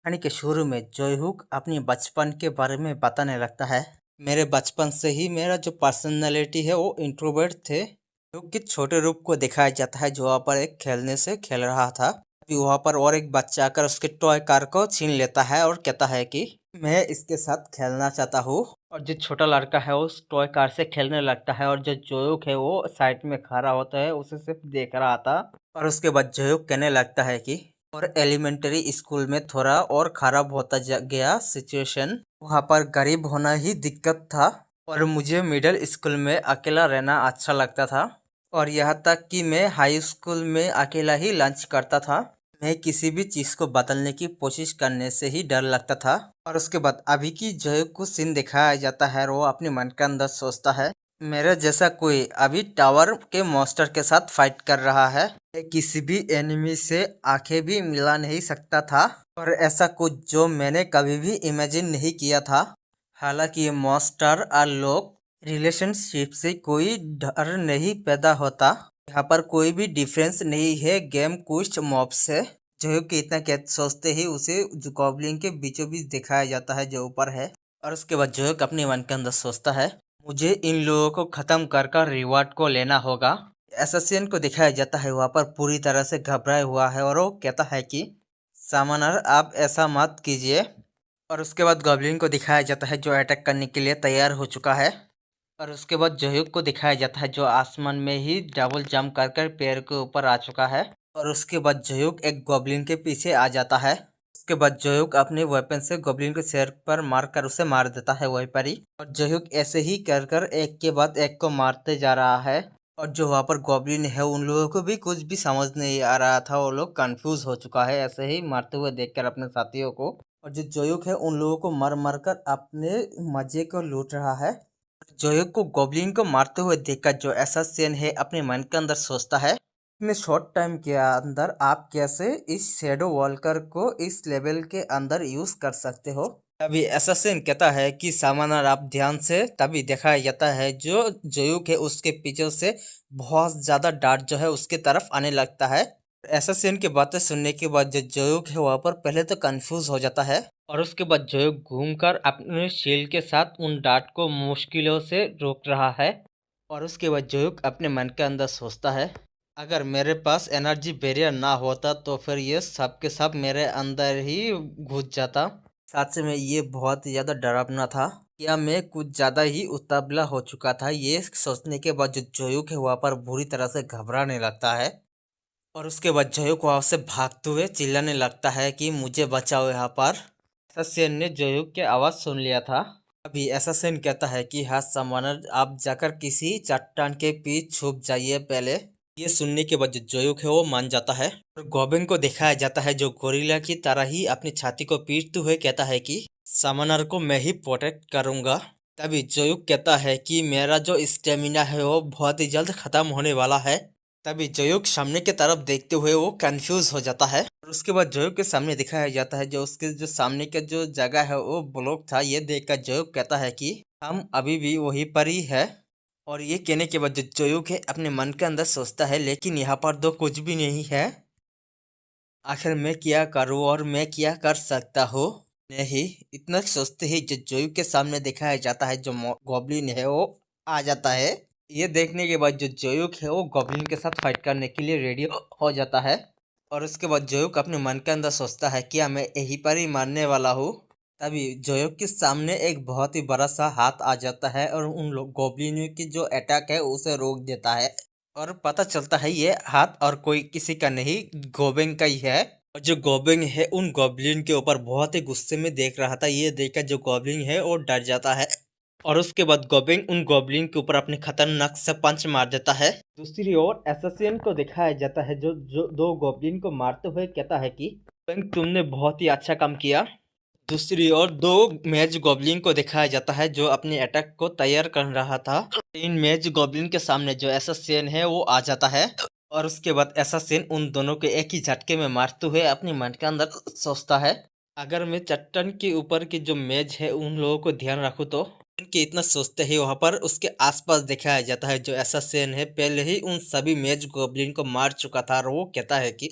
कहानी के शुरू में जयहुक अपनी बचपन के बारे में बताने लगता है। मेरे बचपन से ही मेरा जो पर्सनालिटी है वो इंट्रोवर्ट थे, क्योंकि छोटे रूप को दिखाया जाता है जो वहाँ पर एक खेलने से खेल रहा था। अभी वहाँ पर और एक बच्चा आकर उसके टॉय कार को छीन लेता है और कहता है कि मैं इसके साथ खेलना चाहता हूँ। और जो छोटा लड़का है वो उस टॉय कार से खेलने लगता है और जो जोयुक है वो साइड में खड़ा होता है, उसे सिर्फ देख रहा था। और उसके बाद जोयुक कहने लगता है कि और एलिमेंट्री स्कूल में थोड़ा और खराब होता गया सिचुएशन। वहाँ पर गरीब होना ही दिक्कत था और मुझे मिडिल स्कूल में अकेला रहना अच्छा लगता था। और यहाँ तक कि मैं हाई स्कूल में अकेला ही लंच करता था। मैं किसी भी चीज़ को बदलने की कोशिश करने से ही डर लगता था। और उसके बाद अभी की जो कुछ सीन दिखाया जाता है वो अपने मन के अंदर सोचता है, मेरे जैसा कोई अभी टावर के मॉन्स्टर के साथ फाइट कर रहा है। मैं किसी भी एनिमी से आंखें भी मिला नहीं सकता था और ऐसा कुछ जो मैंने कभी भी इमेजिन नहीं किया था। हालांकि ये मॉन्स्टर और लोग रिलेशनशिप से कोई डर नहीं पैदा होता। यहाँ पर कोई भी डिफरेंस नहीं है गेम कुछ मॉब से। जो कि इतना क्या सोचते ही उसे जो गॉब्लिन के बीचों बीच दिखाया जाता है जो ऊपर है। और उसके बाद जो अपने मन के अंदर सोचता है, मुझे इन लोगों को खत्म कर रिवॉर्ड को लेना होगा। एसोसिएशन को दिखाया जाता है वहाँ पर पूरी तरह से घबराया हुआ है और वो कहता है कि सामनर आप ऐसा मत कीजिए। और उसके बाद गॉब्लिन को दिखाया जाता है जो अटैक करने के लिए तैयार हो चुका है। और उसके बाद जयूक को दिखाया जाता है जो आसमान में ही डबल जंप कर पेड़ के ऊपर आ चुका है। और उसके बाद जयूक एक गॉब्लिन के पीछे आ जाता है। उसके बाद जयूक अपने वेपन से गॉब्लिन के सिर पर मारकर उसे मार देता है वहीं पर ही। और जयूक ऐसे ही कर एक के बाद एक को मारते जा रहा है। और जो वहाँ पर गॉब्लिन है उन लोगों को भी कुछ भी समझ नहीं आ रहा था, वो लोग कंफ्यूज हो चुका है ऐसे ही मारते हुए देखकर अपने साथियों को। और जो जोयुक है उन लोगों को मर मर कर अपने मजे को लूट रहा है। जोयुक को गॉब्लिन को मारते हुए देखकर जो एसासिन है अपने मन के अंदर सोचता है, इतने शॉर्ट टाइम के अंदर आप कैसे इस शैडो वॉल्कर को इस लेवल के अंदर यूज कर सकते हो। तभी एसासिन कहता है कि सामान्य आप ध्यान से तभी दिखाया जाता है जो जोयुक है उसके पीछे से बहुत ज्यादा डार्ट जो है उसके तरफ आने लगता है। एसासिन की बातें सुनने के बाद जो जोयुक है वहाँ पर पहले तो कंफ्यूज हो जाता है। और उसके बाद जोयुक घूमकर अपने शील्ड के साथ उन डार्ट को मुश्किलों से रोक रहा है। और उसके बाद जोयुक अपने मन के अंदर सोचता है, अगर मेरे पास एनर्जी बैरियर ना होता तो फिर ये सब के सब मेरे अंदर ही घुस जाता। साथ में ये बहुत ही ज़्यादा डरावना था। क्या मैं कुछ ज़्यादा ही उतावला हो चुका था, ये सोचने के बाद जो जोयुक है वहाँ पर बुरी तरह से घबराने लगता है। और उसके बाद जोयुक वहाँ से भागते हुए चिल्लाने लगता है कि मुझे बचाओ यहाँ पर। एसासिन ने जोयुक की आवाज़ सुन लिया था। अभी एसासिन कहता है कि हाँ समनर आप जाकर किसी चट्टान के पीछे छुप जाइए पहले। ये सुनने के बाद जो जोयुक है वो मान जाता है। और गोबिन को दिखाया जाता है जो गोरिल्ला की तरह ही अपनी छाती को पीटते हुए कहता है कि समनर को मैं ही प्रोटेक्ट करूंगा। तभी जोयुक कहता है कि मेरा जो स्टेमिना है वो बहुत ही जल्द खत्म होने वाला है। तभी जोयुक सामने की तरफ देखते हुए वो कंफ्यूज हो जाता है। और उसके बाद जोयुक के सामने दिखाया जाता है जो उसके जो सामने का जो जगह है वो ब्लॉक था। ये देखकर जोयुक कहता है कि हम अभी भी वहीं पर ही है। और ये कहने के बाद जो जोयुक है अपने मन के अंदर सोचता है, लेकिन यहाँ पर तो कुछ भी नहीं है, आखिर मैं क्या करूँ और मैं क्या कर सकता हूँ। नहीं, इतना सोचते ही जो जोयुक के सामने दिखाया जाता है जो गॉब्लिन है वो आ जाता है। ये देखने के बाद जो जोयुक है वो गॉब्लिन के साथ फाइट करने के लिए रेडी हो जाता है। और उसके बाद जोयुक अपने मन के अंदर सोचता है क्या मैं यहीं पर ही मारने वाला हूँ। तभी जोयुक के सामने एक बहुत ही बड़ा सा हाथ आ जाता है और उन लोग गॉब्लिन की जो अटैक है उसे रोक देता है। और पता चलता है ये हाथ और कोई किसी का नहीं, गोबिंग का ही है। और जो गोबिंग है उन गॉब्लिन के ऊपर बहुत ही गुस्से में देख रहा था। ये देखकर जो गॉब्लिन है वो डर जाता है। और उसके बाद गोबिंग उन गॉब्लिन के ऊपर अपने खतरनाक से पंच मार देता है। दूसरी ओर एसासिन को दिखाया जाता है जो दो गॉब्लिन को मारते हुए कहता है कि गोबिंग तुमने बहुत ही अच्छा काम किया। दूसरी ओर दो मेज गॉब्लिन को दिखाया जाता है जो अपने अटैक को तैयार कर रहा था। इन मेज गॉब्लिन के सामने जो एसासिन है वो आ जाता है। और उसके बाद एसासिन उन दोनों को एक ही झटके में मारते हुए अपने मन के अंदर सोचता है, अगर मैं चट्टान के ऊपर की जो मेज है उन लोगों को ध्यान रखूं तो। इनके इतना सोचते ही वहां पर उसके आसपास दिखाया जाता है जो एसासिन है पहले ही उन सभी मेज गॉब्लिन को मार चुका था। और वो कहता है कि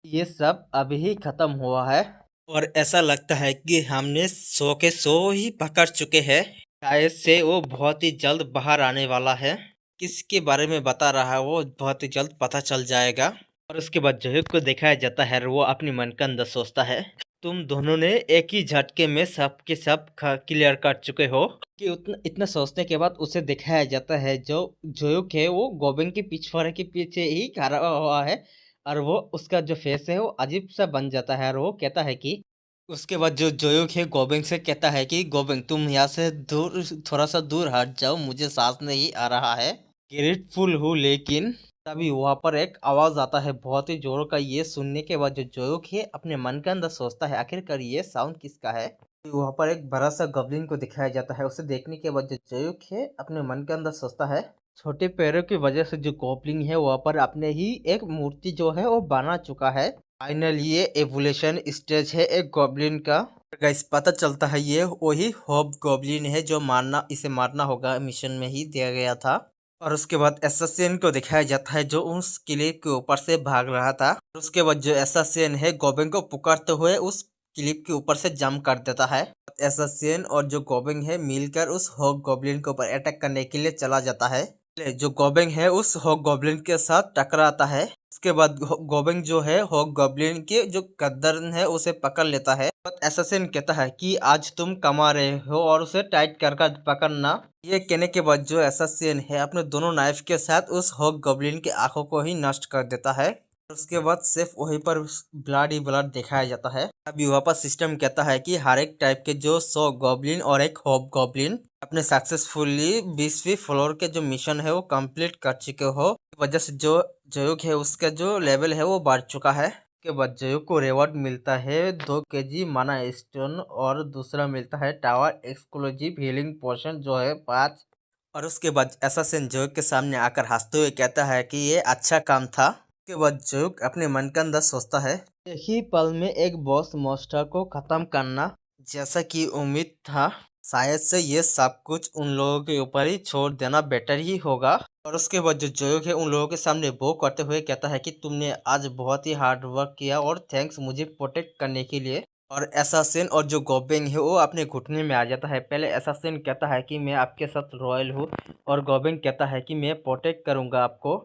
ये सब अभी ही खत्म हुआ है। और ऐसा लगता है कि हमने 100 के 100 ही पकड़ चुके हैं। शायद से वो बहुत ही जल्द बाहर आने वाला है। किसके बारे में बता रहा है वो बहुत ही जल्द पता चल जाएगा। और उसके बाद जोहेब को दिखाया जाता है और वो अपनी मन के अंदर सोचता है, तुम दोनों ने एक ही झटके में सब के सब क्लियर कर चुके हो। कि उतना इतना सोचने के बाद उसे दिखाया जाता है जो जोयुक है वो गोबिंग के पिछवाड़े के पीछे ही खड़ा हुआ है। और वो उसका जो फेस है वो अजीब सा बन जाता है और वो कहता है कि उसके बाद जो जोयुक है गोबिंग से कहता है कि गोबिंग तुम यहाँ से दूर थोड़ा सा दूर हट जाओ, मुझे सांस नहीं आ रहा है। ग्रेटफुल हूँ लेकिन तभी वहां पर एक आवाज आता है बहुत ही जोर का। ये सुनने के बाद जो जोयुक है अपने मन के अंदर सोचता है आखिरकार ये साउंड किसका है। वहां पर एक बड़ा सा गॉब्लिन को दिखाया जाता है। उसे देखने के बाद जो जोयुक है अपने मन के अंदर सोचता है, छोटे पैरों की वजह से जो गॉब्लिन है वहां पर अपने ही एक मूर्ति जो है वो बना चुका है। फाइनल ये एवोल्यूशन स्टेज है एक गॉब्लिन का। गाइस पता चलता है ये वही हॉब गॉब्लिन है जो मारना इसे मारना होगा मिशन में ही दिया गया था। और उसके बाद एसासिन को दिखाया जाता है जो उस किले के ऊपर से भाग रहा था। और उसके बाद जो एसासिन है गोबिंग को पुकारते हुए उस क्लिप के ऊपर से जंप कर देता है। एसासिन और जो गोबिंग है मिलकर उस हॉग गॉब्लिन के ऊपर अटैक करने के लिए चला जाता है। जो गोबिंग है उस हॉग गॉब्लिन के साथ टकराता है। उसके बाद गोबिंग जो है हॉग गॉब्लिन के जो गर्दन है उसे पकड़ लेता है। एसासिन कहता है कि आज तुम कमा रहे हो और उसे टाइट कर कर पकड़ना। ये कहने के बाद जो एसासिन है अपने दोनों नाइफ के साथ उस हॉग गॉब्लिन की आंखों को ही नष्ट कर देता है। उसके बाद सिर्फ वहीं पर ब्लड ही ब्लड दिखाया जाता है। अभी वहाँ पर सिस्टम कहता है कि हर एक टाइप के जो 100 गॉब्लिन और एक हॉब गॉब्लिन अपने सक्सेसफुली 20वीं फ्लोर के जो मिशन है वो कंप्लीट कर चुके हो। वजह से जो जोयुक है उसका जो लेवल है वो बढ़ चुका है। के बाद जोयुक को रिवॉर्ड मिलता है 2 kg माना स्टोन और दूसरा मिलता है टावर एक्सक्लूसिव हीलिंग पोशन जो है 5। और उसके बाद एसासिन जोयुक के सामने आकर हंसते हुए कहता है कि ये अच्छा काम था। उसके बाद जोयुक अपने मन के अंदर सोचता है, एक ही पल में एक बॉस मॉन्स्टर को खत्म करना, जैसा कि उम्मीद था शायद से ये सब कुछ उन लोगों के ऊपर ही छोड़ देना बेटर ही होगा। और उसके बाद जो जोयुक है उन लोगों के सामने वो करते हुए कहता है कि तुमने आज बहुत ही हार्ड वर्क किया और थैंक्स मुझे प्रोटेक्ट करने के लिए। और एसासिन और जो गोबिंग है वो अपने घुटने में आ जाता है। पहले एसासिन कहता है कि मैं आपके साथ रॉयल हूँ और गोबिंग कहता है कि मैं प्रोटेक्ट करूंगा आपको।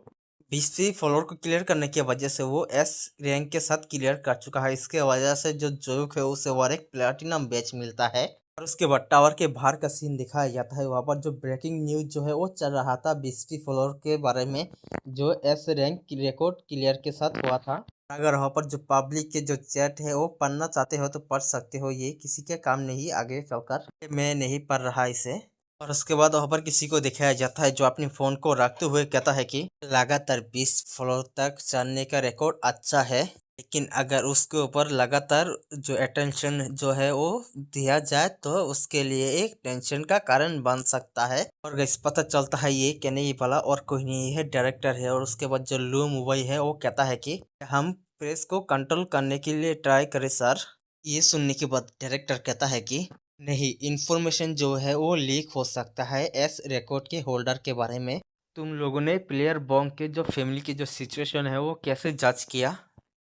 20वीं फ्लोर को क्लियर करने की वजह से वो एस रैंक के साथ क्लियर कर चुका है। इसके वजह से जो जोयुक है उसे और एक प्लेटिनम बैच मिलता है। और उसके बाद टावर के बाहर का सीन दिखाया जाता है। वहाँ पर जो ब्रेकिंग न्यूज जो है वो चल रहा था 20वीं फ्लोर के बारे में जो एस रैंक रिकॉर्ड क्लियर के साथ हुआ था। अगर वहाँ पर जो पब्लिक के जो चैट है वो पढ़ना चाहते हो तो पढ़ सकते हो, ये किसी के काम नहीं आगे चलकर, मैं नहीं पढ़ रहा इसे। और उसके बाद वहाँ पर किसी को दिखाया जाता है जो अपने फोन को रखते हुए कहता है कि लगातार 20 फ्लोर तक चढ़ने का रिकॉर्ड अच्छा है, लेकिन अगर उसके ऊपर लगातार जो अटेंशन जो है वो दिया जाए तो उसके लिए एक टेंशन का कारण बन सकता है। और गैस पता चलता है ये कहने ही वाला और कोई नहीं है, डायरेक्टर है। और उसके बाद जो लू मूवी है वो कहता है कि हम प्रेस को कंट्रोल करने के लिए ट्राई करें सर। ये सुनने के बाद डायरेक्टर कहता है कि नहीं, इंफॉर्मेशन जो है वो लीक हो सकता है एस रिकॉर्ड के होल्डर के बारे में। तुम लोगों ने प्लेयर बॉन्ग के जो फैमिली की जो सिचुएशन है वो कैसे जज किया।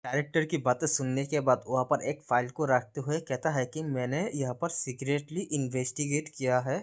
डायरेक्टर की बातें सुनने के बाद वहाँ पर एक फाइल को रखते हुए कहता है कि मैंने यहाँ पर सीक्रेटली इन्वेस्टिगेट किया है।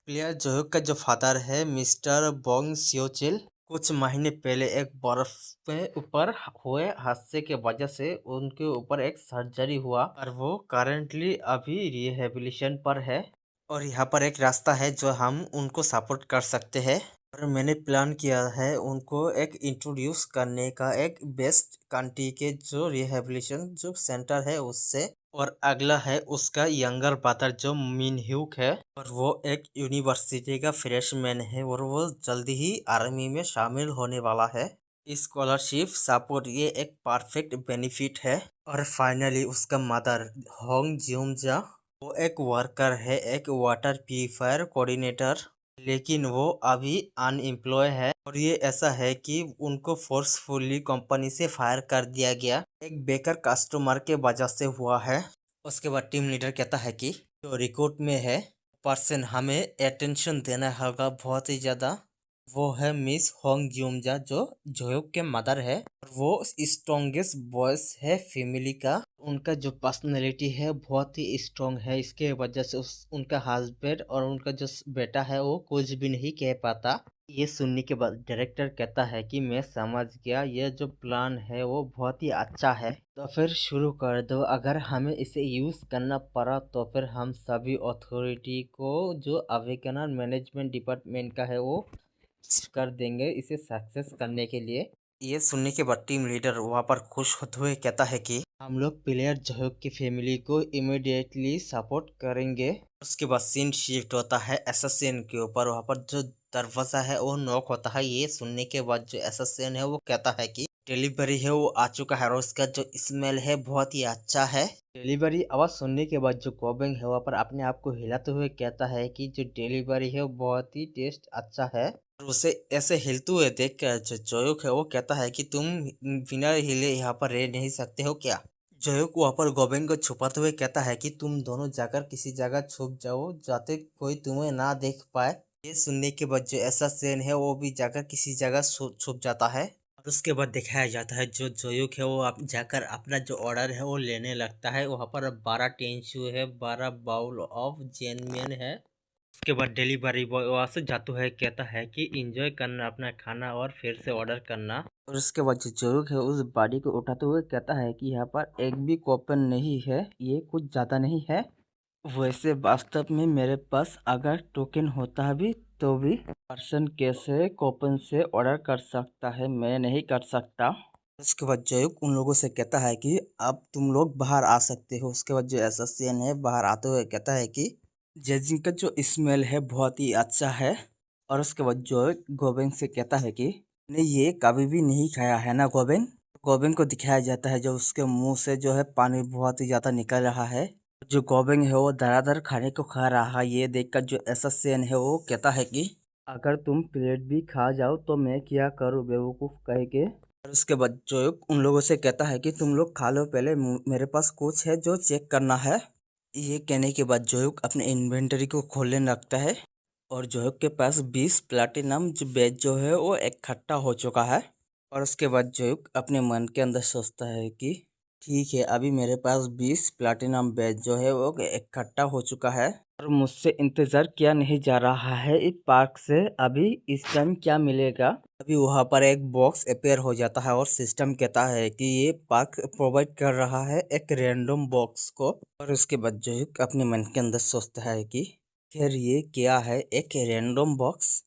प्लेयर जोयुक का जो फादर है मिस्टर बोंग सियोचिल, कुछ महीने पहले एक बर्फ पे ऊपर हुए हादसे के वजह से उनके ऊपर एक सर्जरी हुआ और वो करंटली अभी रिहेबिलिटेशन पर है। और यहाँ पर एक रास्ता है जो हम उनको सपोर्ट कर सकते हैं। और मैंने प्लान किया है उनको एक इंट्रोड्यूस करने का एक बेस्ट कंट्री के जो रिहेबिलिटेशन जो सेंटर है उससे। और अगला है उसका यंगर ब्रदर जो मिन ह्यूक है और वो एक यूनिवर्सिटी का फ्रेशमैन है और वो जल्दी ही आर्मी में शामिल होने वाला है। स्कॉलरशिप सपोर्ट ये एक परफेक्ट बेनिफिट है। और फाइनली उसका मदर होंग जियोमजा, वो एक वर्कर है, एक वाटर प्यूरिफायर कोऑर्डिनेटर, लेकिन वो अभी अनएम्प्लॉय है। और ये ऐसा है कि उनको फोर्सफुली कंपनी से फायर कर दिया गया एक बेकर कस्टमर के वजह से हुआ है। उसके बाद टीम लीडर कहता है कि जो रिकॉर्ड में है पर्सन हमें अटेंशन देना होगा बहुत ही ज़्यादा। वो है मिस होंग जियोंजा जो जोयोक के मदर है और वो स्ट्रॉन्गेस्ट बॉयज है फैमिली का। उनका जो पर्सनैलिटी है बहुत ही स्ट्रॉन्ग है, इसके वजह से उनका हस्बैंड और उनका जो बेटा है वो कुछ भी नहीं कह पाता। ये सुनने के बाद डायरेक्टर कहता है कि मैं समझ गया, ये जो प्लान है वो बहुत ही अच्छा है, तो फिर शुरू कर दो। अगर हमें इसे यूज़ करना पड़ा तो फिर हम सभी अथॉरिटी को जो अवेकनर मैनेजमेंट डिपार्टमेंट का है वो कर देंगे इसे सक्सेस करने के लिए। ये सुनने के बाद टीम लीडर वहाँ पर खुश होते हुए कहता है कि हम लोग प्लेयर जोयोक की फैमिली को इमीडिएटली सपोर्ट करेंगे। उसके बाद सीन शिफ्ट होता है एसएसएन के ऊपर। वहाँ पर जो दरवाजा है वो नॉक होता है। ये सुनने के बाद जो एसएसएन है वो कहता है कि डिलीवरी है वो आ चुका है और उसका जो स्मेल है बहुत ही अच्छा है। डिलीवरी आवाज सुनने के बाद जो कोबेंग है वहाँ पर अपने आप को हिलाते हुए कहता है कि जो डिलीवरी है वो बहुत ही टेस्ट अच्छा है। और उसे ऐसे हिलते हुए देख कर जो जोयोक है वो कहता है कि तुम बिना हिले यहाँ पर रह नहीं सकते हो क्या। जोयोक वहाँ पर गोबेंग को छुपाते हुए कहता है कि तुम दोनों जाकर किसी जगह छुप जाओ जाते कोई तुम्हें ना देख पाए। ये सुनने के बाद जो ऐसा सेन है वो भी जाकर किसी जगह छुप जाता है। और उसके बाद दिखाया जाता है जो जोयुक है वो आप जाकर अपना जो ऑर्डर है वो लेने लगता है। वहाँ पर 12 टेंशु है, 12 बाउल ऑफ जेनमेन है। उसके बाद डिलीवरी बॉय वहाँ से जाते हुए कहता है कि एंजॉय करना अपना खाना और फिर से ऑर्डर करना। और उसके बाद जो जोयुक है उस बॉडी को उठाते हुए कहता है कि यहाँ पर एक भी कूपन नहीं है, ये कुछ ज़्यादा नहीं है। वैसे वास्तव में मेरे पास अगर टोकन होता भी तो भी पर्सन कैसे कूपन से ऑर्डर कर सकता है, मैं नहीं कर सकता। उसके बाद जयुक उन लोगों से कहता है कि अब तुम लोग बाहर आ सकते हो। उसके बाद जो एसएसएन है बाहर आते हुए कहता है कि जजिंग का जो स्मेल है बहुत ही अच्छा है। और उसके बाद जो गोबेंग से कहता है कि नहीं ये कभी भी नहीं खाया है ना गोबेंग। गोबेंग को दिखाया जाता है जो उसके मुंह से जो है पानी बहुत ही ज़्यादा निकल रहा है। जो गोबेंग है वो धड़ाधड़ खाने को खा रहा है। ये देखकर जो एसएसएन है वो कहता है कि अगर तुम प्लेट भी खा जाओ तो मैं क्या करूँ बेवकूफ़ कह के। और उसके बाद जोयुक उन लोगों से कहता है कि तुम लोग खा लो पहले, मेरे पास कुछ है जो चेक करना है। ये कहने के बाद जोयुक अपने इन्वेंटरी को खोलने लगता है और जोयुक के पास 20 प्लैटिनम जो बैज जो है वो इकट्ठा हो चुका है। और उसके बाद जोयुक अपने मन के अंदर सोचता है कि ठीक है अभी मेरे पास 20 प्लैटिनम बैज जो है वो इकट्ठा हो चुका है और मुझसे इंतज़ार किया नहीं जा रहा है इस पार्क से। अभी इस टाइम क्या मिलेगा। अभी वहाँ पर एक बॉक्स अपेयर हो जाता है और सिस्टम कहता है कि ये पार्क प्रोवाइड कर रहा है एक रैंडम बॉक्स को। और उसके बाद जो है अपने मन के अंदर सोचता है कि खैर ये क्या है एक रैंडम बॉक्स।